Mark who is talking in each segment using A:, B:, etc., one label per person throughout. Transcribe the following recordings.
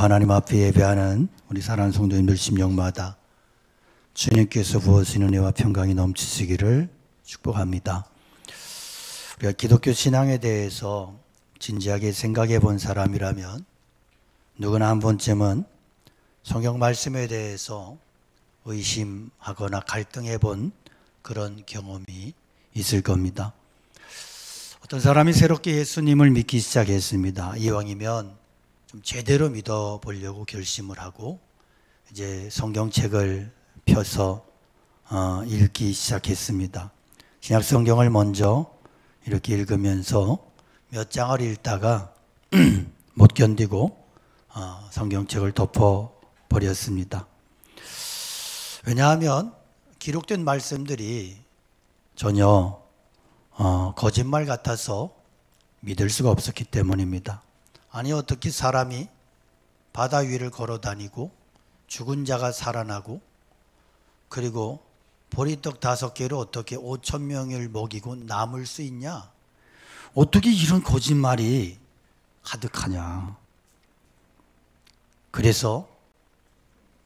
A: 하나님 앞에 예배하는 우리 사랑하는 성도님들 심령마다 주님께서 부어주시는 은혜와 평강이 넘치시기를 축복합니다. 우리가 기독교 신앙에 대해서 진지하게 생각해 본 사람이라면 누구나 한 번쯤은 성경 말씀에 대해서 의심하거나 갈등해 본 그런 경험이 있을 겁니다. 어떤 사람이 새롭게 예수님을 믿기 시작했습니다. 이왕이면 좀 제대로 믿어보려고 결심을 하고 이제 성경책을 펴서 읽기 시작했습니다. 신약 성경을 먼저 이렇게 읽으면서 몇 장을 읽다가 못 견디고 성경책을 덮어버렸습니다. 왜냐하면 기록된 말씀들이 전혀 거짓말 같아서 믿을 수가 없었기 때문입니다. 아니 어떻게 사람이 바다 위를 걸어 다니고 죽은 자가 살아나고 그리고 보리떡 5개로 어떻게 5,000명을 먹이고 남을 수 있냐? 어떻게 이런 거짓말이 가득하냐? 그래서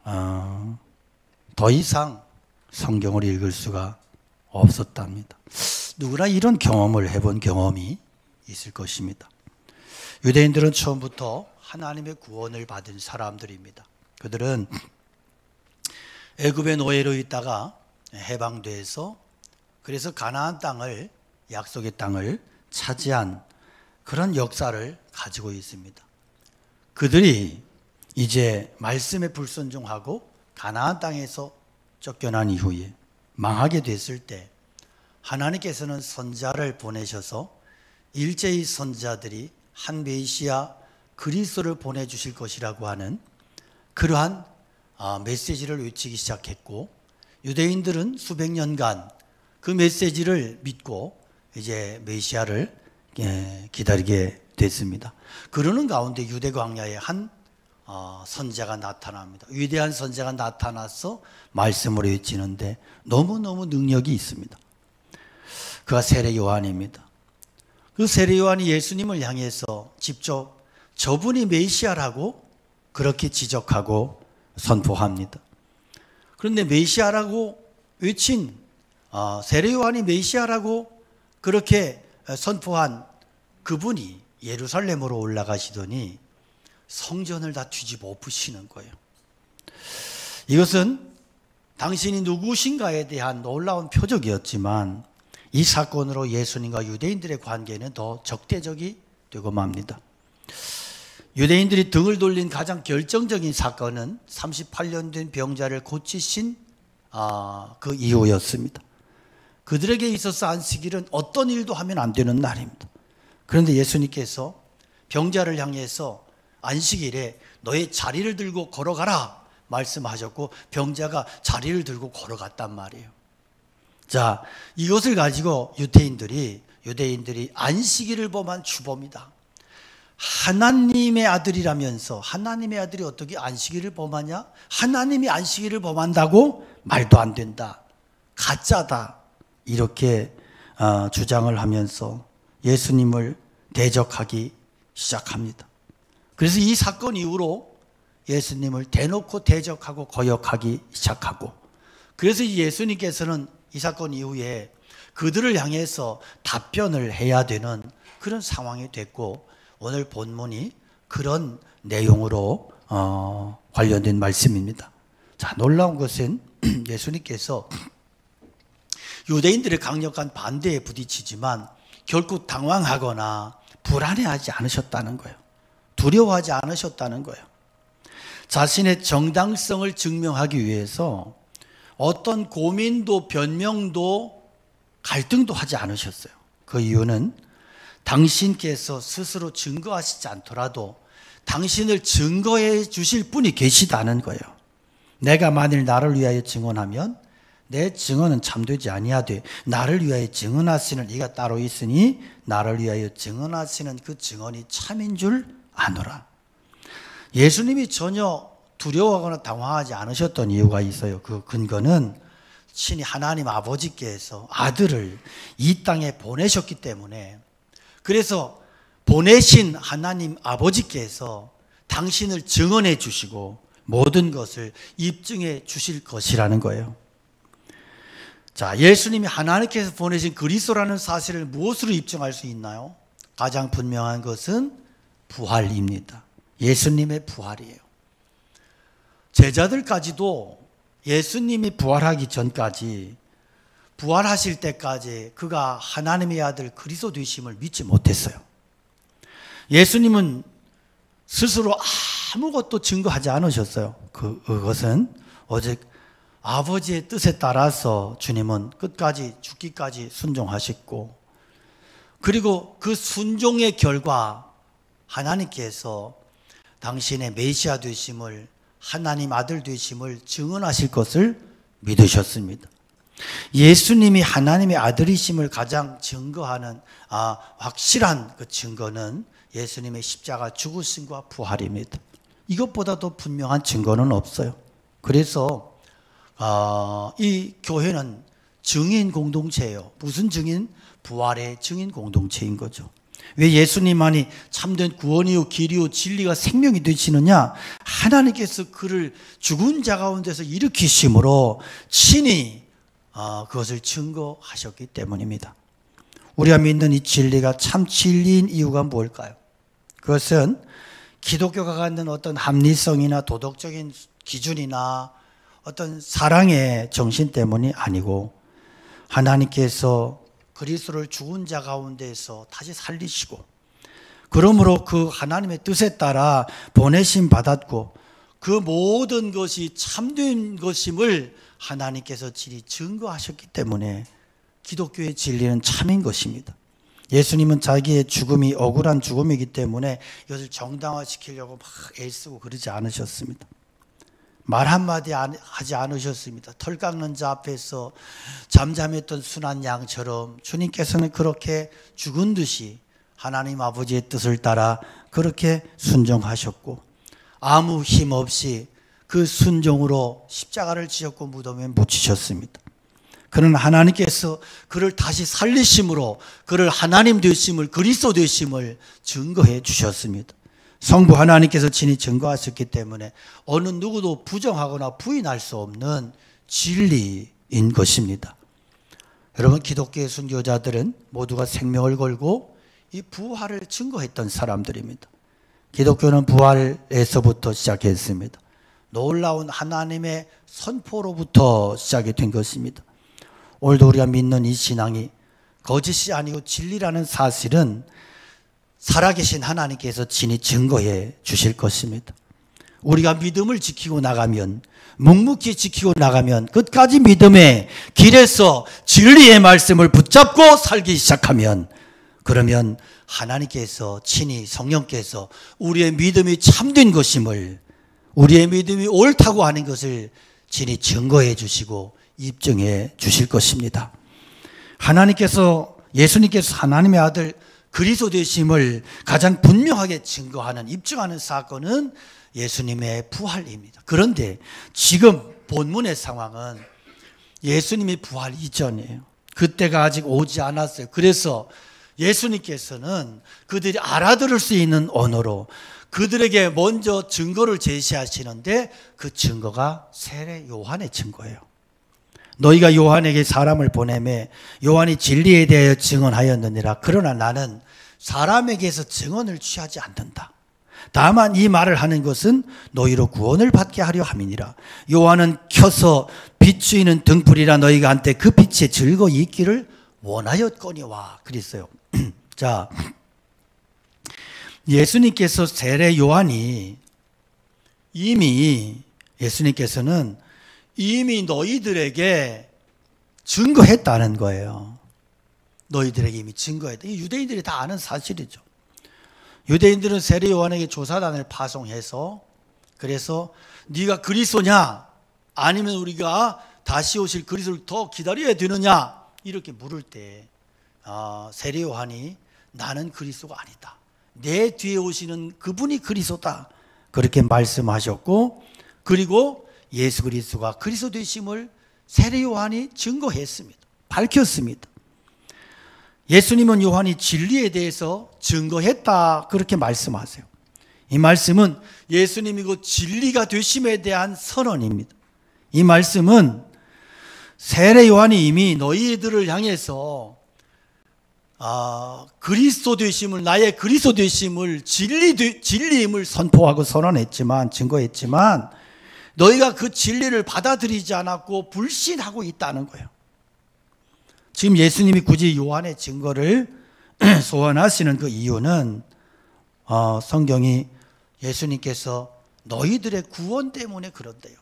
A: 더 이상 성경을 읽을 수가 없었답니다. 누구나 이런 경험을 해본 경험이 있을 것입니다. 유대인들은 처음부터 하나님의 구원을 받은 사람들입니다. 그들은 애굽의 노예로 있다가 해방돼서 그래서 가나안 땅을, 약속의 땅을 차지한 그런 역사를 가지고 있습니다. 그들이 이제 말씀에 불순종하고 가나안 땅에서 쫓겨난 이후에 망하게 됐을 때 하나님께서는 선지자를 보내셔서 일제히 선지자들이 한 메시아 그리스도를 보내주실 것이라고 하는 그러한 메시지를 외치기 시작했고, 유대인들은 수백 년간 그 메시지를 믿고 이제 메시아를 기다리게 됐습니다. 그러는 가운데 유대 광야에 한 선지자가 나타납니다. 위대한 선지자가 나타나서 말씀을 외치는데 너무너무 능력이 있습니다. 그가 세례 요한입니다. 그 세례 요한이 예수님을 향해서 직접 저분이 메시아라고 그렇게 지적하고 선포합니다. 그런데 메시아라고 외친 세례 요한이 메시아라고 그렇게 선포한 그분이 예루살렘으로 올라가시더니 성전을 다 뒤집어 엎으시는 거예요. 이것은 당신이 누구신가에 대한 놀라운 표적이었지만 이 사건으로 예수님과 유대인들의 관계는 더 적대적이 되고 맙니다. 유대인들이 등을 돌린 가장 결정적인 사건은 38년 된 병자를 고치신 그 이후였습니다. 그들에게 있어서 안식일은 어떤 일도 하면 안 되는 날입니다. 그런데 예수님께서 병자를 향해서 안식일에 너의 자리를 들고 걸어가라 말씀하셨고 병자가 자리를 들고 걸어갔단 말이에요. 자, 이것을 가지고 유대인들이 안식일을 범한 주범이다. 하나님의 아들이라면서 하나님의 아들이 어떻게 안식일을 범하냐? 하나님이 안식일을 범한다고? 말도 안 된다. 가짜다. 이렇게 주장을 하면서 예수님을 대적하기 시작합니다. 그래서 이 사건 이후로 예수님을 대놓고 대적하고 거역하기 시작하고, 그래서 예수님께서는 이 사건 이후에 그들을 향해서 답변을 해야 되는 그런 상황이 됐고, 오늘 본문이 그런 내용으로 관련된 말씀입니다. 자, 놀라운 것은 예수님께서 유대인들의 강력한 반대에 부딪히지만 결국 당황하거나 불안해하지 않으셨다는 거예요. 두려워하지 않으셨다는 거예요. 자신의 정당성을 증명하기 위해서 어떤 고민도 변명도 갈등도 하지 않으셨어요. 그 이유는 당신께서 스스로 증거하시지 않더라도 당신을 증거해 주실 분이 계시다는 거예요. 내가 만일 나를 위하여 증언하면 내 증언은 참되지 아니하되 나를 위하여 증언하시는 이가 따로 있으니 나를 위하여 증언하시는 그 증언이 참인 줄 아노라. 예수님이 전혀 두려워하거나 당황하지 않으셨던 이유가 있어요. 그 근거는 친히 하나님 아버지께서 아들을 이 땅에 보내셨기 때문에, 그래서 보내신 하나님 아버지께서 당신을 증언해 주시고 모든 것을 입증해 주실 것이라는 거예요. 자, 예수님이 하나님께서 보내신 그리스도라는 사실을 무엇으로 입증할 수 있나요? 가장 분명한 것은 부활입니다. 예수님의 부활이에요. 제자들까지도 예수님이 부활하기 전까지, 부활하실 때까지 그가 하나님의 아들 그리스도 되심을 믿지 못했어요. 예수님은 스스로 아무것도 증거하지 않으셨어요. 그것은 오직 아버지의 뜻에 따라서 주님은 끝까지 죽기까지 순종하셨고, 그리고 그 순종의 결과 하나님께서 당신의 메시아 되심을, 하나님 아들 되심을 증언하실 것을 믿으셨습니다. 예수님이 하나님의 아들이심을 가장 증거하는 확실한 그 증거는 예수님의 십자가 죽으심과 부활입니다. 이것보다도 분명한 증거는 없어요. 그래서 이 교회는 증인 공동체예요. 무슨 증인? 부활의 증인 공동체인 거죠. 왜 예수님만이 참된 구원이요 길이요 진리가 생명이 되시느냐? 하나님께서 그를 죽은 자 가운데서 일으키심으로 친히 그것을 증거하셨기 때문입니다. 우리가 믿는 이 진리가 참 진리인 이유가 뭘까요? 그것은 기독교가 갖는 어떤 합리성이나 도덕적인 기준이나 어떤 사랑의 정신 때문이 아니고, 하나님께서 그리스도를 죽은 자 가운데에서 다시 살리시고, 그러므로 그 하나님의 뜻에 따라 보내심 받았고, 그 모든 것이 참된 것임을 하나님께서 진히 증거하셨기 때문에 기독교의 진리는 참인 것입니다. 예수님은 자기의 죽음이 억울한 죽음이기 때문에 이것을 정당화시키려고 막 애쓰고 그러지 않으셨습니다. 말 한마디 하지 않으셨습니다. 털 깎는 자 앞에서 잠잠했던 순한 양처럼 주님께서는 그렇게 죽은 듯이 하나님 아버지의 뜻을 따라 그렇게 순종하셨고, 아무 힘 없이 그 순종으로 십자가를 지셨고 무덤에 묻히셨습니다. 그는 하나님께서 그를 다시 살리심으로 그를 하나님 되심을, 그리스도 되심을 증거해 주셨습니다. 성부 하나님께서 친히 증거하셨기 때문에 어느 누구도 부정하거나 부인할 수 없는 진리인 것입니다. 여러분, 기독교의 순교자들은 모두가 생명을 걸고 이 부활을 증거했던 사람들입니다. 기독교는 부활에서부터 시작했습니다. 놀라운 하나님의 선포로부터 시작이 된 것입니다. 오늘도 우리가 믿는 이 신앙이 거짓이 아니고 진리라는 사실은 살아계신 하나님께서 친히 증거해 주실 것입니다. 우리가 믿음을 지키고 나가면, 묵묵히 지키고 나가면, 끝까지 믿음의 길에서 진리의 말씀을 붙잡고 살기 시작하면, 그러면 하나님께서 친히 성령께서 우리의 믿음이 참된 것임을, 우리의 믿음이 옳다고 하는 것을 친히 증거해 주시고 입증해 주실 것입니다. 하나님께서, 예수님께서 하나님의 아들 그리스도 되심을 가장 분명하게 증거하는, 입증하는 사건은 예수님의 부활입니다. 그런데 지금 본문의 상황은 예수님이 부활 이전이에요. 그때가 아직 오지 않았어요. 그래서 예수님께서는 그들이 알아들을 수 있는 언어로 그들에게 먼저 증거를 제시하시는데, 그 증거가 세례 요한의 증거예요. 너희가 요한에게 사람을 보내매 요한이 진리에 대하여 증언하였느니라. 그러나 나는 사람에게서 증언을 취하지 않는다. 다만 이 말을 하는 것은 너희로 구원을 받게 하려 함이니라. 요한은 켜서 비추이는 등불이라 너희가 한때 그 빛에 즐거이 있기를 원하였거니와. 그랬어요. 자, 예수님께서 세례 요한이 예수님께서는 이미 너희들에게 증거했다는 거예요. 너희들에게 이미 증거했다. 이 유대인들이 다 아는 사실이죠. 유대인들은 세례 요한에게 조사단을 파송해서, 그래서 네가 그리스도냐, 아니면 우리가 다시 오실 그리스도를 더 기다려야 되느냐, 이렇게 물을 때 세례 요한이 나는 그리스도가 아니다, 내 뒤에 오시는 그분이 그리스도다, 그렇게 말씀하셨고, 그리고 예수 그리스도가 그리스도 되심을 세례 요한이 증거했습니다. 밝혔습니다. 예수님은 요한이 진리에 대해서 증거했다, 그렇게 말씀하세요. 이 말씀은 예수님이 그 진리가 되심에 대한 선언입니다. 이 말씀은 세례 요한이 이미 너희들을 향해서 그리스도 되심을, 나의 그리스도 되심을, 진리임을 선포하고 선언했지만, 증거했지만 너희가 그 진리를 받아들이지 않았고 불신하고 있다는 거예요. 지금 예수님이 굳이 요한의 증거를 소환하시는 그 이유는 성경이 예수님께서 너희들의 구원 때문에 그런대요.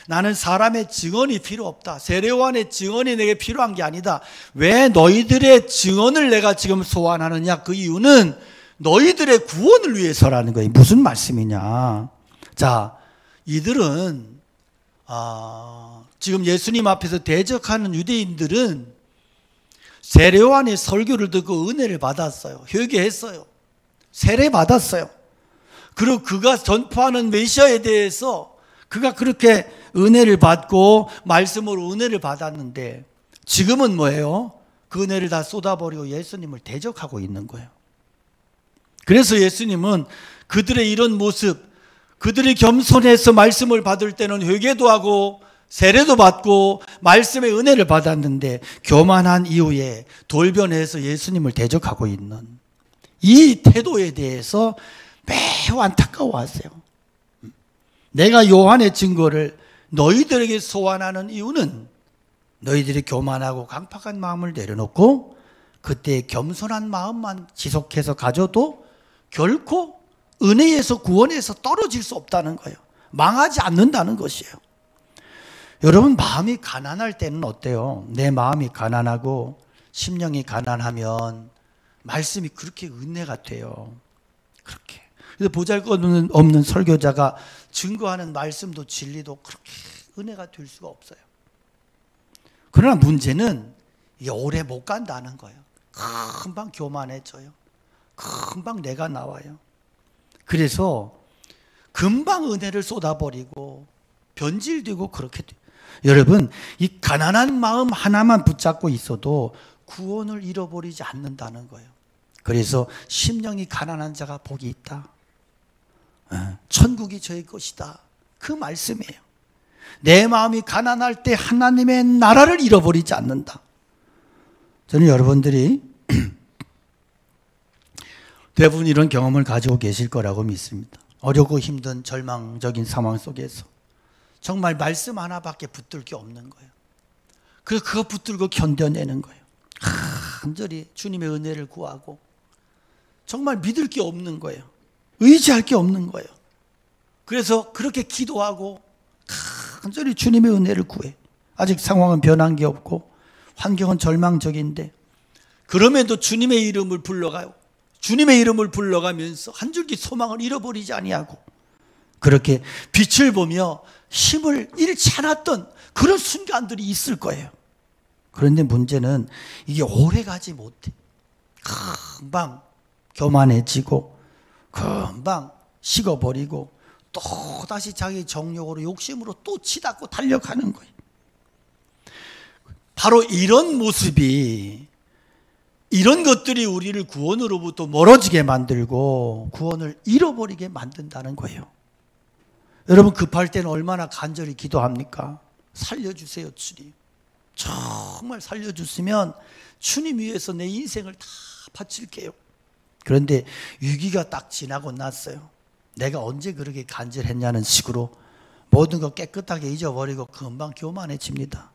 A: 나는 사람의 증언이 필요 없다. 세례요한의 증언이 내게 필요한 게 아니다. 왜 너희들의 증언을 내가 지금 소환하느냐? 그 이유는 너희들의 구원을 위해서라는 거예요. 무슨 말씀이냐? 자, 이들은 지금 예수님 앞에서 대적하는 유대인들은 세례요한의 설교를 듣고 은혜를 받았어요. 회개했어요. 세례 받았어요. 그리고 그가 전파하는 메시아에 대해서 그가 그렇게 은혜를 받고 말씀으로 은혜를 받았는데 지금은 뭐예요? 그 은혜를 다 쏟아버리고 예수님을 대적하고 있는 거예요. 그래서 예수님은 그들의 이런 모습, 그들이 겸손해서 말씀을 받을 때는 회개도 하고 세례도 받고 말씀의 은혜를 받았는데 교만한 이후에 돌변해서 예수님을 대적하고 있는 이 태도에 대해서 매우 안타까워하세요. 내가 요한의 증거를 너희들에게 소환하는 이유는 너희들이 교만하고 강팍한 마음을 내려놓고 그때 겸손한 마음만 지속해서 가져도 결코 은혜에서 구원에서 떨어질 수 없다는 거예요. 망하지 않는다는 것이에요. 여러분, 마음이 가난할 때는 어때요? 내 마음이 가난하고 심령이 가난하면 말씀이 그렇게 은혜가 돼요. 그렇게. 그래서 보잘것없는 설교자가 증거하는 말씀도 진리도 그렇게 은혜가 될 수가 없어요. 그러나 문제는 이게 오래 못 간다는 거예요. 금방 교만해져요. 금방 내가 나와요. 그래서 금방 은혜를 쏟아버리고 변질되고 그렇게 돼요. 여러분, 이 가난한 마음 하나만 붙잡고 있어도 구원을 잃어버리지 않는다는 거예요. 그래서 심령이 가난한 자가 복이 있다. 천국이 저의 것이다. 그 말씀이에요. 내 마음이 가난할 때 하나님의 나라를 잃어버리지 않는다. 저는 여러분들이 대부분 이런 경험을 가지고 계실 거라고 믿습니다. 어렵고 힘든 절망적인 상황 속에서 정말 말씀 하나밖에 붙들 게 없는 거예요. 그래서 그거 붙들고 견뎌내는 거예요. 간절히 주님의 은혜를 구하고 정말 믿을 게 없는 거예요. 의지할 게 없는 거예요. 그래서 그렇게 기도하고 간절히 주님의 은혜를 구해. 아직 상황은 변한 게 없고 환경은 절망적인데 그럼에도 주님의 이름을 불러가요. 주님의 이름을 불러가면서 한 줄기 소망을 잃어버리지 아니하고 그렇게 빛을 보며 힘을 잃지 않았던 그런 순간들이 있을 거예요. 그런데 문제는 이게 오래 가지 못해. 금방 교만해지고 금방 식어버리고 또 다시 자기 정욕으로 욕심으로 또 치닫고 달려가는 거예요. 바로 이런 모습이 이런 것들이 우리를 구원으로부터 멀어지게 만들고 구원을 잃어버리게 만든다는 거예요. 여러분, 급할 때는 얼마나 간절히 기도합니까? 살려주세요, 주님. 정말 살려주시면 주님 위해서 내 인생을 다 바칠게요. 그런데 위기가 딱 지나고 났어요. 내가 언제 그렇게 간절했냐는 식으로 모든 거 깨끗하게 잊어버리고 금방 교만해집니다.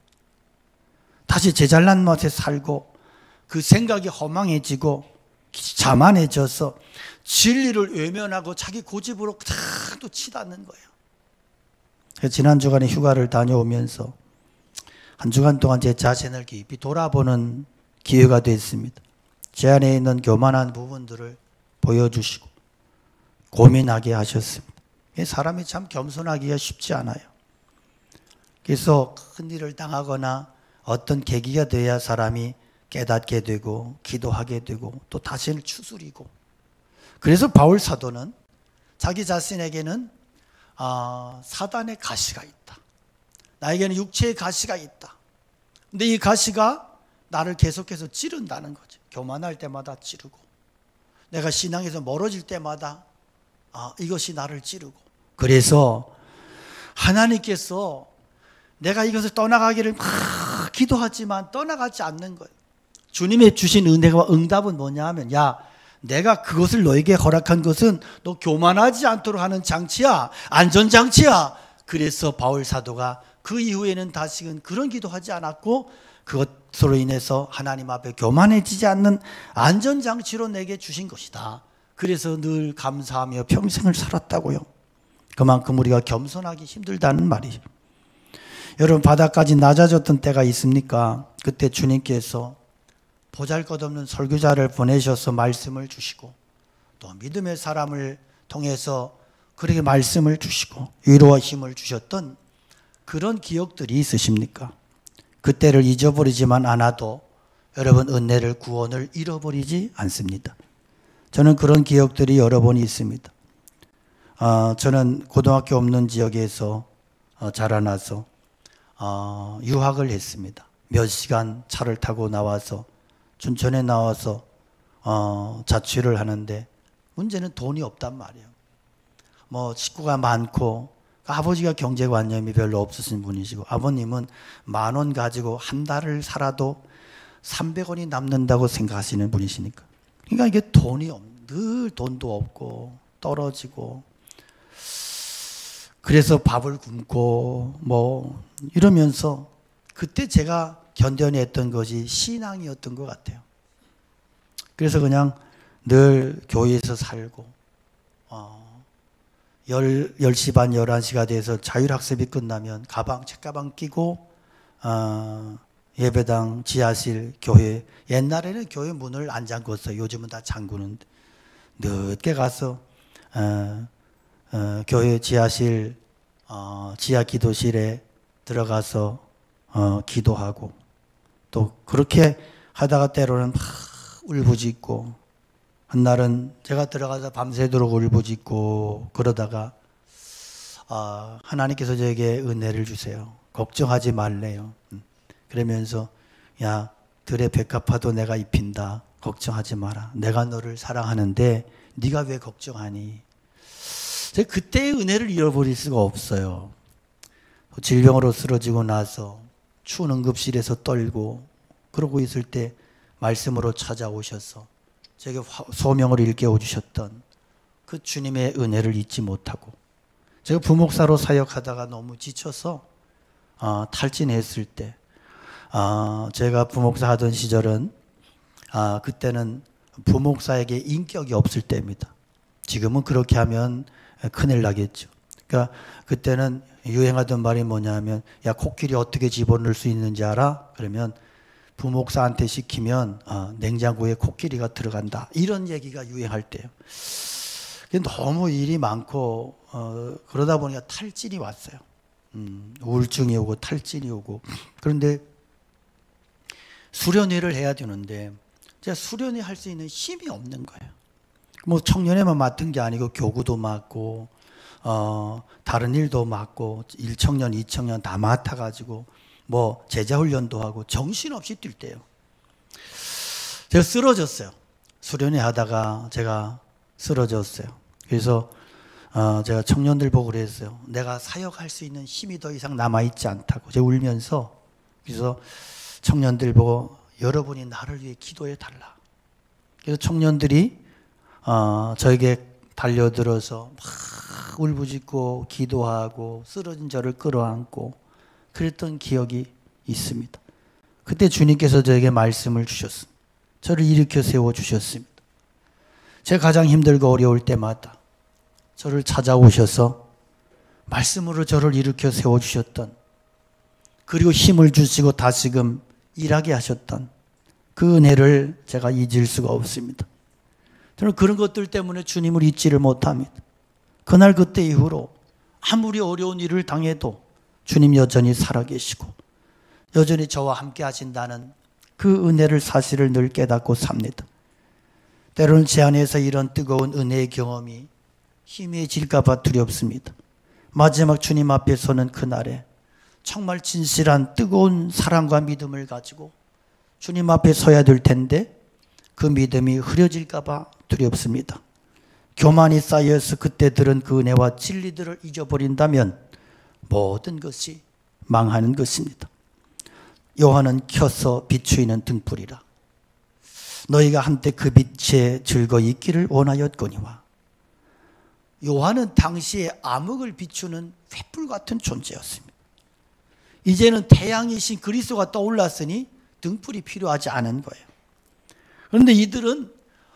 A: 다시 제 잘난 맛에 살고 그 생각이 허망해지고 자만해져서 진리를 외면하고 자기 고집으로 또 치닫는 거예요. 지난 주간에 휴가를 다녀오면서 한 주간 동안 제 자신을 깊이 돌아보는 기회가 됐습니다. 제 안에 있는 교만한 부분들을 보여주시고 고민하게 하셨습니다. 사람이 참 겸손하기가 쉽지 않아요. 그래서 큰 일을 당하거나 어떤 계기가 돼야 사람이 깨닫게 되고 기도하게 되고 또 자신을 추스리고. 그래서 바울 사도는 자기 자신에게는 사단의 가시가 있다. 나에게는 육체의 가시가 있다. 근데 이 가시가 나를 계속해서 찌른다는 거죠. 교만할 때마다 찌르고 내가 신앙에서 멀어질 때마다 이것이 나를 찌르고, 그래서 하나님께서 내가 이것을 떠나가기를 막 기도하지만 떠나가지 않는 거예요. 주님의 주신 은혜와 응답은 뭐냐 하면, 야, 내가 그것을 너에게 허락한 것은 너 교만하지 않도록 하는 장치야, 안전장치야. 그래서 바울 사도가 그 이후에는 다시는 그런 기도하지 않았고, 그것으로 인해서 하나님 앞에 교만해지지 않는 안전장치로 내게 주신 것이다. 그래서 늘 감사하며 평생을 살았다고요. 그만큼 우리가 겸손하기 힘들다는 말이죠. 여러분, 바닥까지 낮아졌던 때가 있습니까? 그때 주님께서 보잘것없는 설교자를 보내셔서 말씀을 주시고, 또 믿음의 사람을 통해서 그렇게 말씀을 주시고 위로와 힘을 주셨던 그런 기억들이 있으십니까? 그때를 잊어버리지만 않아도 여러분, 은혜를, 구원을 잃어버리지 않습니다. 저는 그런 기억들이 여러 번 있습니다. 저는 고등학교 없는 지역에서 자라나서 유학을 했습니다. 몇 시간 차를 타고 나와서 춘천에 나와서 자취를 하는데, 문제는 돈이 없단 말이에요. 뭐 식구가 많고, 아버지가 경제관념이 별로 없으신 분이시고, 아버님은 10,000원 가지고 한 달을 살아도 300원이 남는다고 생각하시는 분이시니까, 그러니까 이게 늘 돈도 없고 떨어지고, 그래서 밥을 굶고 뭐 이러면서, 그때 제가 견뎌냈던 것이 신앙이었던 것 같아요. 그래서 그냥 늘 교회에서 살고, 10시 반, 11시가 돼서 자율학습이 끝나면 책가방 끼고 예배당, 지하실, 교회, 옛날에는 교회 문을 안 잠궜어요. 요즘은 다 잠그는데, 늦게 가서 교회 지하실, 지하 기도실에 들어가서 기도하고, 또 그렇게 하다가 때로는 막 울부짖고, 한날은 제가 들어가서 밤새도록 울부짖고 그러다가 하나님께서 저에게 은혜를 주세요. 걱정하지 말래요. 그러면서, 야, 들의 백합화도 내가 입힌다. 걱정하지 마라. 내가 너를 사랑하는데 네가 왜 걱정하니? 제가 그때의 은혜를 잃어버릴 수가 없어요. 질병으로 쓰러지고 나서 추운 응급실에서 떨고 그러고 있을 때 말씀으로 찾아오셔서 제게 소명을 일깨워 주셨던 그 주님의 은혜를 잊지 못하고, 제가 부목사로 사역하다가 너무 지쳐서 탈진했을 때, 제가 부목사 하던 시절은 그때는 부목사에게 인격이 없을 때입니다. 지금은 그렇게 하면 큰일 나겠죠. 그러니까 그때는 유행하던 말이 뭐냐면, 야, 코끼리 어떻게 집어넣을 수 있는지 알아? 그러면 부목사한테 시키면 냉장고에 코끼리가 들어간다, 이런 얘기가 유행할 때예요. 너무 일이 많고 그러다 보니까 탈진이 왔어요. 우울증이 오고 탈진이 오고. 그런데 수련회를 해야 되는데 제가 수련회 할 수 있는 힘이 없는 거예요. 뭐 청년회만 맡은 게 아니고 교구도 맡고 다른 일도 맡고 1청년, 2청년 다 맡아가지고 뭐 제자훈련도 하고 정신없이 뛸 때요. 제가 쓰러졌어요. 수련회 하다가 제가 쓰러졌어요. 그래서 제가 청년들 보고 그랬어요. 내가 사역할 수 있는 힘이 더 이상 남아있지 않다고. 제가 울면서, 그래서 청년들 보고 여러분이 나를 위해 기도해 달라. 그래서 청년들이 저에게 달려들어서 막 울부짖고 기도하고 쓰러진 저를 끌어안고 그랬던 기억이 있습니다. 그때 주님께서 저에게 말씀을 주셨습니다. 저를 일으켜 세워주셨습니다. 제가 가장 힘들고 어려울 때마다 저를 찾아오셔서 말씀으로 저를 일으켜 세워주셨던, 그리고 힘을 주시고 다시금 일하게 하셨던 그 은혜를 제가 잊을 수가 없습니다. 저는 그런 것들 때문에 주님을 잊지를 못합니다. 그날 그때 이후로 아무리 어려운 일을 당해도 주님 여전히 살아계시고 여전히 저와 함께 하신다는 그 은혜를, 사실을 늘 깨닫고 삽니다. 때로는 제 안에서 이런 뜨거운 은혜의 경험이 희미해질까 봐 두렵습니다. 마지막 주님 앞에 서는 그날에 정말 진실한 뜨거운 사랑과 믿음을 가지고 주님 앞에 서야 될 텐데 그 믿음이 흐려질까 봐 두렵습니다. 교만이 쌓여서 그때들은 그 은혜와 진리들을 잊어버린다면 모든 것이 망하는 것입니다. 요한은 켜서 비추이는 등불이라. 너희가 한때 그 빛에 즐거이 있기를 원하였거니와. 요한은 당시에 암흑을 비추는 횃불 같은 존재였습니다. 이제는 태양이신 그리스도가 떠올랐으니 등불이 필요하지 않은 거예요. 그런데 이들은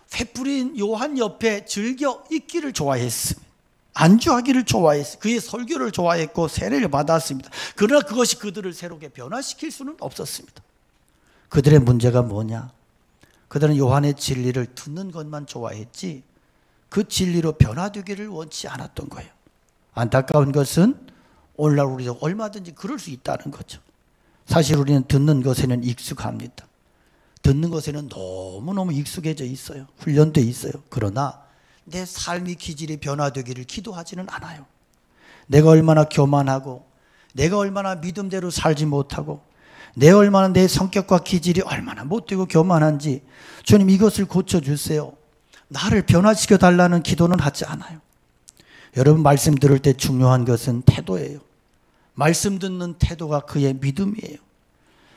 A: 횃불인 요한 옆에 즐겨 있기를 좋아했습니다. 안주하기를 좋아했어요. 그의 설교를 좋아했고 세례를 받았습니다. 그러나 그것이 그들을 새롭게 변화시킬 수는 없었습니다. 그들의 문제가 뭐냐? 그들은 요한의 진리를 듣는 것만 좋아했지 그 진리로 변화되기를 원치 않았던 거예요. 안타까운 것은 오늘날 우리도 얼마든지 그럴 수 있다는 거죠. 사실 우리는 듣는 것에는 익숙합니다. 듣는 것에는 너무너무 익숙해져 있어요. 훈련되어 있어요. 그러나 내 삶의 기질이 변화되기를 기도하지는 않아요. 내가 얼마나 교만하고 내가 얼마나 믿음대로 살지 못하고 내가 얼마나 내 성격과 기질이 얼마나 못되고 교만한지 주님 이것을 고쳐주세요. 나를 변화시켜 달라는 기도는 하지 않아요. 여러분 말씀 들을 때 중요한 것은 태도예요. 말씀 듣는 태도가 그의 믿음이에요.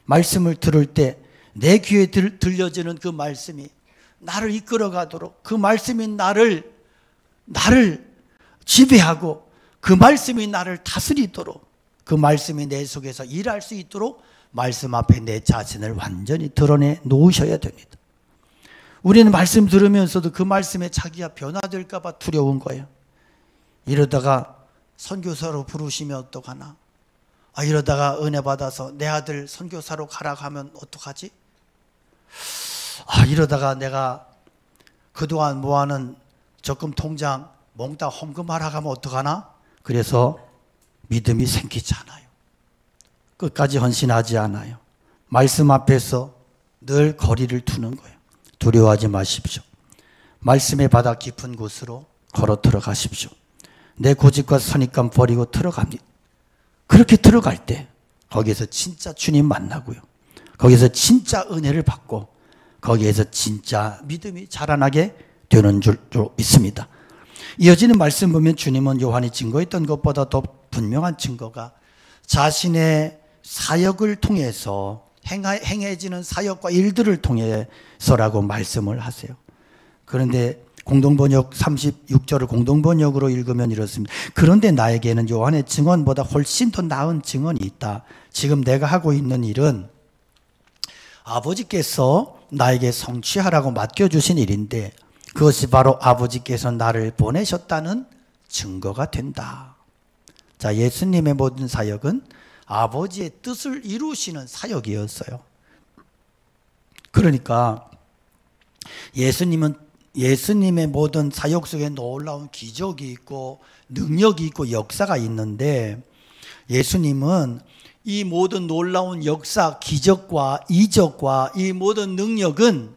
A: 말씀을 들을 때 내 귀에 들려지는 그 말씀이 나를 이끌어가도록 그 말씀이 나를 지배하고 그 말씀이 나를 다스리도록 그 말씀이 내 속에서 일할 수 있도록 말씀 앞에 내 자신을 완전히 드러내 놓으셔야 됩니다. 우리는 말씀 들으면서도 그 말씀에 자기가 변화될까 봐 두려운 거예요. 이러다가 선교사로 부르시면 어떡하나? 이러다가 은혜 받아서 내 아들 선교사로 가라고 하면 어떡하지? 이러다가 내가 그동안 모아는 적금 통장 몽땅 헌금하라고 하면 어떡하나? 그래서 믿음이 생기지 않아요. 끝까지 헌신하지 않아요. 말씀 앞에서 늘 거리를 두는 거예요. 두려워하지 마십시오. 말씀의 바다 깊은 곳으로 걸어 들어가십시오. 내 고집과 선입감 버리고 들어갑니다. 그렇게 들어갈 때 거기에서 진짜 주님 만나고요. 거기에서 진짜 은혜를 받고 거기에서 진짜 믿음이 자라나게 되는 줄로 믿습니다. 이어지는 말씀 보면 주님은 요한이 증거했던 것보다 더 분명한 증거가 자신의 사역을 통해서 행해지는 사역과 일들을 통해서라고 말씀을 하세요. 그런데 공동번역 36절을 공동번역으로 읽으면 이렇습니다. 그런데 나에게는 요한의 증언보다 훨씬 더 나은 증언이 있다. 지금 내가 하고 있는 일은 아버지께서 나에게 성취하라고 맡겨주신 일인데 그것이 바로 아버지께서 나를 보내셨다는 증거가 된다. 자, 예수님의 모든 사역은 아버지의 뜻을 이루시는 사역이었어요. 그러니까 예수님의 모든 사역 속에 놀라운 기적이 있고 능력이 있고 역사가 있는데 예수님은 이 모든 놀라운 역사, 기적과 이적과 이 모든 능력은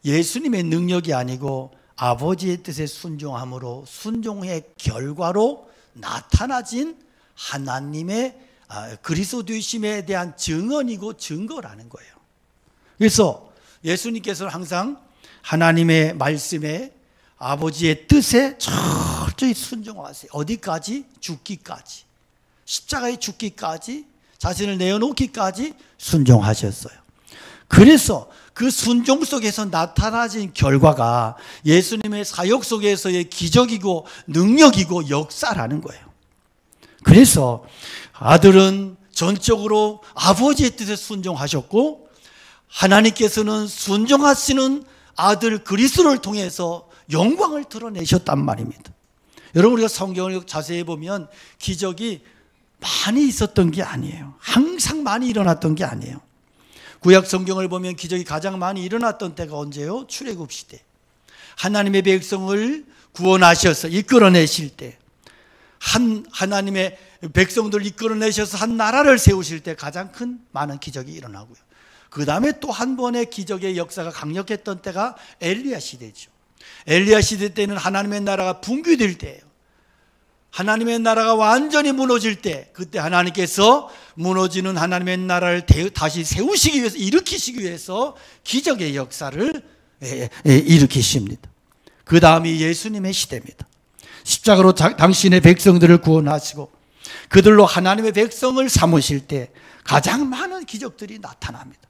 A: 예수님의 능력이 아니고 아버지의 뜻에 순종함으로 순종의 결과로 나타나진 하나님의 그리스도이심에 대한 증언이고 증거라는 거예요. 그래서 예수님께서는 항상 하나님의 말씀에 아버지의 뜻에 철저히 순종하세요. 어디까지? 죽기까지. 십자가에 죽기까지, 자신을 내어놓기까지 순종하셨어요. 그래서 그 순종 속에서 나타나진 결과가 예수님의 사역 속에서의 기적이고 능력이고 역사라는 거예요. 그래서 아들은 전적으로 아버지의 뜻에 순종하셨고 하나님께서는 순종하시는 아들 그리스도를 통해서 영광을 드러내셨단 말입니다. 여러분 우리가 성경을 자세히 보면 기적이 많이 있었던 게 아니에요. 항상 많이 일어났던 게 아니에요. 구약 성경을 보면 기적이 가장 많이 일어났던 때가 언제요? 출애굽 시대. 하나님의 백성을 구원하셔서 이끌어내실 때, 하나님의 백성들을 이끌어내셔서 한 나라를 세우실 때 가장 큰 많은 기적이 일어나고요. 그 다음에 또 한 번의 기적의 역사가 강력했던 때가 엘리야 시대죠. 엘리야 시대 때는 하나님의 나라가 붕괴될 때예요. 하나님의 나라가 완전히 무너질 때, 그때 하나님께서 무너지는 하나님의 나라를 다시 세우시기 위해서, 일으키시기 위해서 기적의 역사를 일으키십니다. 그 다음이 예수님의 시대입니다. 십자가로 당신의 백성들을 구원하시고 그들로 하나님의 백성을 삼으실 때 가장 많은 기적들이 나타납니다.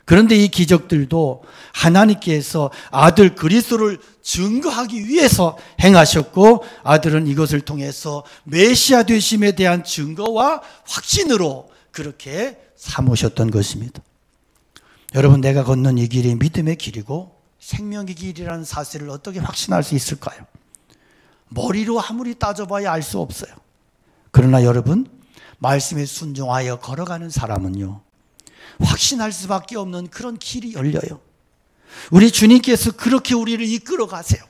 A: 그런데 이 기적들도 하나님께서 아들 그리스도를 증거하기 위해서 행하셨고, 아들은 이것을 통해서 메시아 되심에 대한 증거와 확신으로 그렇게 삼으셨던 것입니다. 여러분, 내가 걷는 이 길이 믿음의 길이고 생명의 길이라는 사실을 어떻게 확신할 수 있을까요? 머리로 아무리 따져봐야 알 수 없어요. 그러나 여러분, 말씀에 순종하여 걸어가는 사람은요, 확신할 수밖에 없는 그런 길이 열려요. 우리 주님께서 그렇게 우리를 이끌어 가세요.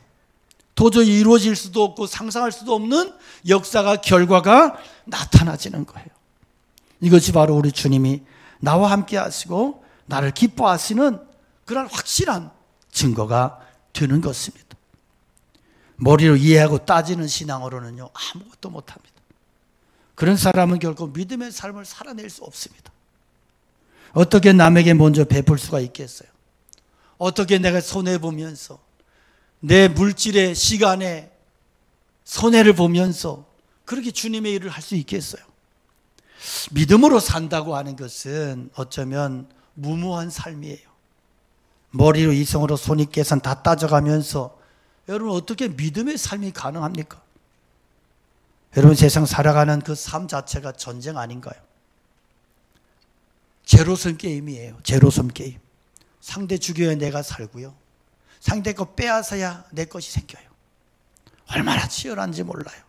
A: 도저히 이루어질 수도 없고 상상할 수도 없는 역사가, 결과가 나타나지는 거예요. 이것이 바로 우리 주님이 나와 함께 하시고 나를 기뻐하시는 그런 확실한 증거가 되는 것입니다. 머리로 이해하고 따지는 신앙으로는요, 아무것도 못합니다. 그런 사람은 결코 믿음의 삶을 살아낼 수 없습니다. 어떻게 남에게 먼저 베풀 수가 있겠어요? 어떻게 내가 손해보면서 내 물질의 시간에 손해를 보면서 그렇게 주님의 일을 할 수 있겠어요? 믿음으로 산다고 하는 것은 어쩌면 무모한 삶이에요. 머리로 이성으로 손익계산 다 따져가면서 여러분, 어떻게 믿음의 삶이 가능합니까? 여러분, 세상 살아가는 그 삶 자체가 전쟁 아닌가요? 제로섬 게임이에요. 제로섬 게임. 상대 죽여야 내가 살고요, 상대 거 빼앗아야 내 것이 생겨요. 얼마나 치열한지 몰라요.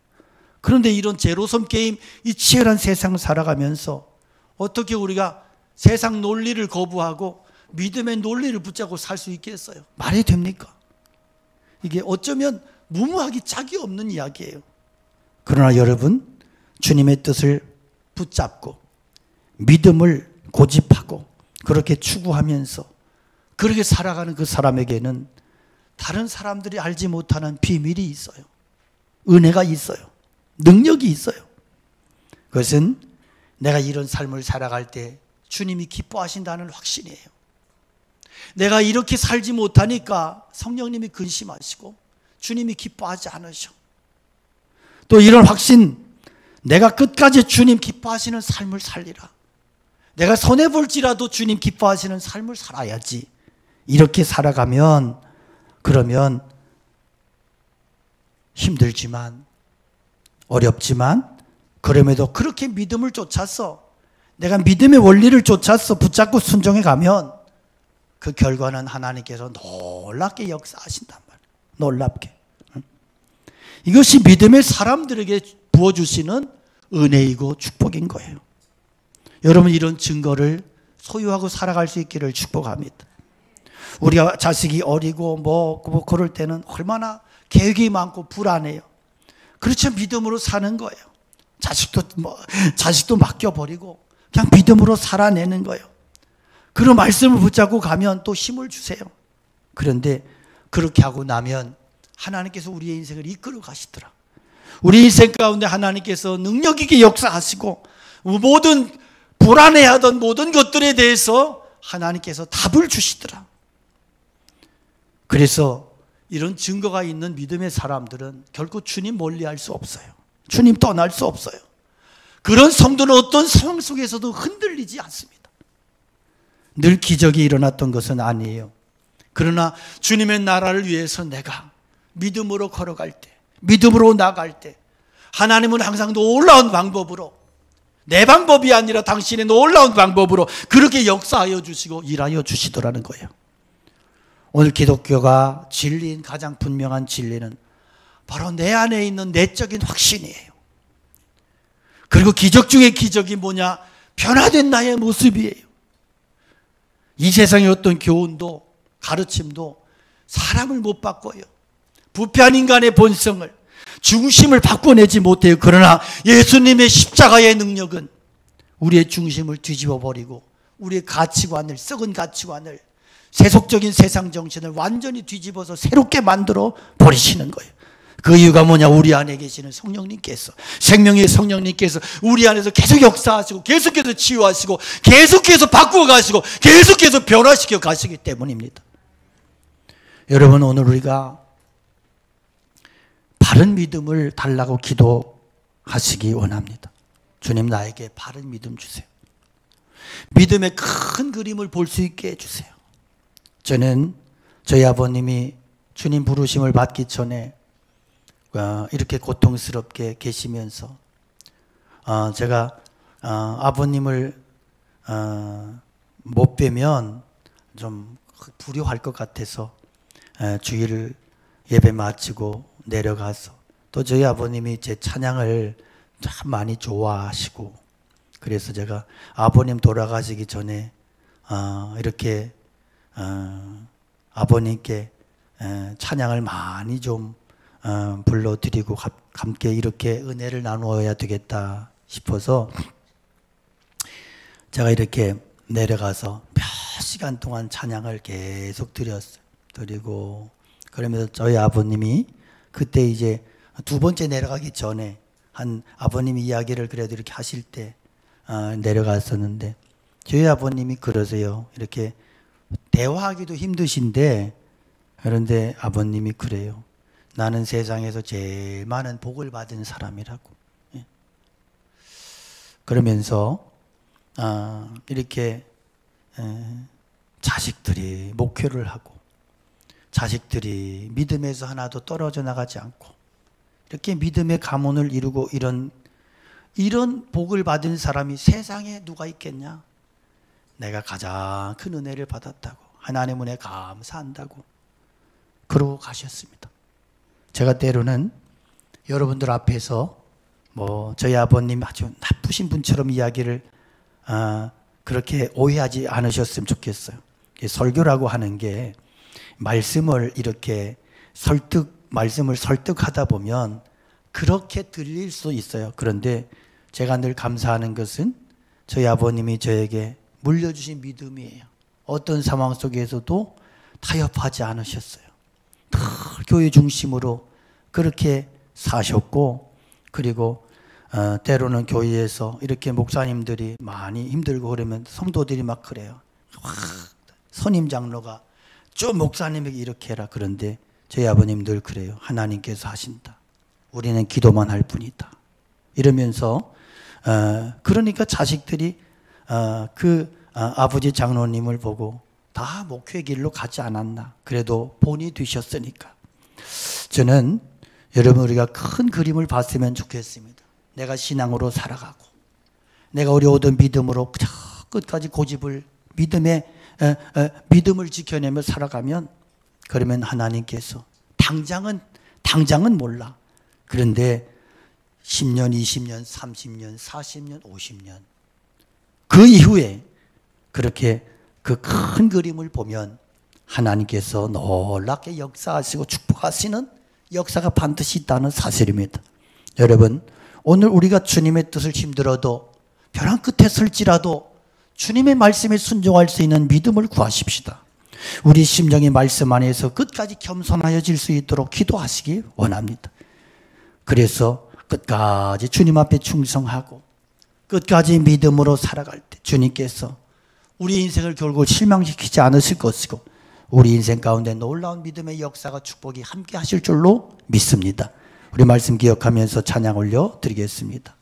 A: 그런데 이런 제로섬 게임, 이 치열한 세상을 살아가면서 어떻게 우리가 세상 논리를 거부하고 믿음의 논리를 붙잡고 살 수 있겠어요? 말이 됩니까? 이게 어쩌면 무모하기 짝이 없는 이야기예요. 그러나 여러분, 주님의 뜻을 붙잡고 믿음을 고집하고 그렇게 추구하면서 그렇게 살아가는 그 사람에게는 다른 사람들이 알지 못하는 비밀이 있어요. 은혜가 있어요. 능력이 있어요. 그것은 내가 이런 삶을 살아갈 때 주님이 기뻐하신다는 확신이에요. 내가 이렇게 살지 못하니까 성령님이 근심하시고 주님이 기뻐하지 않으셔. 또 이런 확신, 내가 끝까지 주님 기뻐하시는 삶을 살리라. 내가 손해볼지라도 주님 기뻐하시는 삶을 살아야지. 이렇게 살아가면, 그러면 힘들지만 어렵지만 그럼에도 그렇게 믿음을 쫓아서, 내가 믿음의 원리를 쫓아서 붙잡고 순종해 가면 그 결과는 하나님께서 놀랍게 역사하신단 말이에요. 놀랍게. 이것이 믿음의 사람들에게 부어주시는 은혜이고 축복인 거예요. 여러분, 이런 증거를 소유하고 살아갈 수 있기를 축복합니다. 우리가 자식이 어리고 뭐 그럴 때는 얼마나 계획이 많고 불안해요. 그렇죠. 믿음으로 사는 거예요. 자식도 맡겨버리고 그냥 믿음으로 살아내는 거예요. 그런 말씀을 붙잡고 가면 또 힘을 주세요. 그런데 그렇게 하고 나면 하나님께서 우리의 인생을 이끌어 가시더라. 우리 인생 가운데 하나님께서 능력 있게 역사하시고 모든 불안해하던 모든 것들에 대해서 하나님께서 답을 주시더라. 그래서 이런 증거가 있는 믿음의 사람들은 결코 주님 멀리할 수 없어요. 주님 떠날 수 없어요. 그런 성도는 어떤 상황 속에서도 흔들리지 않습니다. 늘 기적이 일어났던 것은 아니에요. 그러나 주님의 나라를 위해서 내가 믿음으로 걸어갈 때, 믿음으로 나갈 때 하나님은 항상 놀라운 방법으로, 내 방법이 아니라 당신의 놀라운 방법으로 그렇게 역사하여 주시고 일하여 주시더라는 거예요. 오늘 기독교가 진리인 가장 분명한 진리는 바로 내 안에 있는 내적인 확신이에요. 그리고 기적 중에 기적이 뭐냐? 변화된 나의 모습이에요. 이 세상의 어떤 교훈도 가르침도 사람을 못 바꿔요. 부패한 인간의 본성을, 중심을 바꿔내지 못해요. 그러나 예수님의 십자가의 능력은 우리의 중심을 뒤집어 버리고 우리의 가치관을, 썩은 가치관을, 세속적인 세상 정신을 완전히 뒤집어서 새롭게 만들어 버리시는 거예요. 그 이유가 뭐냐? 우리 안에 계시는 성령님께서, 생명의 성령님께서 우리 안에서 계속 역사하시고 계속해서 치유하시고 계속해서 바꾸어 가시고 계속해서 변화시켜 가시기 때문입니다. 여러분, 오늘 우리가 바른 믿음을 달라고 기도하시기 원합니다. 주님, 나에게 바른 믿음 주세요. 믿음의 큰 그림을 볼 수 있게 해주세요. 저는 저희 아버님이 주님 부르심을 받기 전에 이렇게 고통스럽게 계시면서 제가 아버님을 못 뵈면 좀 불효할 것 같아서 주일 예배 마치고 내려가서 또 저희 아버님이 제 찬양을 참 많이 좋아하시고, 그래서 제가 아버님 돌아가시기 전에 이렇게 아버님께 찬양을 많이 좀 불러드리고 함께 이렇게 은혜를 나누어야 되겠다 싶어서 제가 이렇게 내려가서 몇 시간 동안 찬양을 계속 드리고, 그러면서 저희 아버님이 그때 이제 두 번째 내려가기 전에 한 아버님이 이야기를 그래도 이렇게 하실 때 내려갔었는데, 저희 아버님이 그러세요. 이렇게 대화하기도 힘드신데, 그런데 아버님이 그래요. 나는 세상에서 제일 많은 복을 받은 사람이라고. 그러면서 이렇게 자식들이 목회를 하고 자식들이 믿음에서 하나도 떨어져 나가지 않고 이렇게 믿음의 가문을 이루고 이런 복을 받은 사람이 세상에 누가 있겠냐? 내가 가장 큰 은혜를 받았다고, 하나님 은혜 감사한다고 그러고 가셨습니다. 제가 때로는 여러분들 앞에서 저희 아버님 아주 나쁘신 분처럼 이야기를 그렇게 오해하지 않으셨으면 좋겠어요. 설교라고 하는 게 말씀을 이렇게 말씀을 설득하다 보면 그렇게 들릴 수 있어요. 그런데 제가 늘 감사하는 것은 저희 아버님이 저에게 물려주신 믿음이에요. 어떤 상황 속에서도 타협하지 않으셨어요. 늘 교회 중심으로 그렇게 사셨고, 그리고 때로는 교회에서 이렇게 목사님들이 많이 힘들고 그러면 성도들이 막 그래요. 선임 장로가 좀 목사님에게 이렇게 해라. 그런데 저희 아버님 늘 그래요. 하나님께서 하신다. 우리는 기도만 할 뿐이다. 이러면서 그러니까 자식들이 아버지 장로님을 보고 다 목회 길로 가지 않았나. 그래도 본이 되셨으니까. 저는 여러분, 우리가 큰 그림을 봤으면 좋겠습니다. 내가 신앙으로 살아가고 내가 어려우던 믿음으로 끝까지 고집을 믿음을 지켜내며 살아가면, 그러면 하나님께서 당장은 몰라. 그런데 10년, 20년, 30년, 40년, 50년 그 이후에 그렇게 그 큰 그림을 보면 하나님께서 놀랍게 역사하시고 축복하시는 역사가 반드시 있다는 사실입니다. 여러분, 오늘 우리가 주님의 뜻을 힘들어도 벼랑 끝에 설지라도 주님의 말씀에 순종할 수 있는 믿음을 구하십시다. 우리 심령의 말씀 안에서 끝까지 겸손하여질 수 있도록 기도하시기 원합니다. 그래서 끝까지 주님 앞에 충성하고 끝까지 믿음으로 살아갈 때 주님께서 우리 인생을 결국 실망시키지 않으실 것이고 우리 인생 가운데 놀라운 믿음의 역사가 축복이 함께 하실 줄로 믿습니다. 우리 말씀 기억하면서 찬양 올려 드리겠습니다.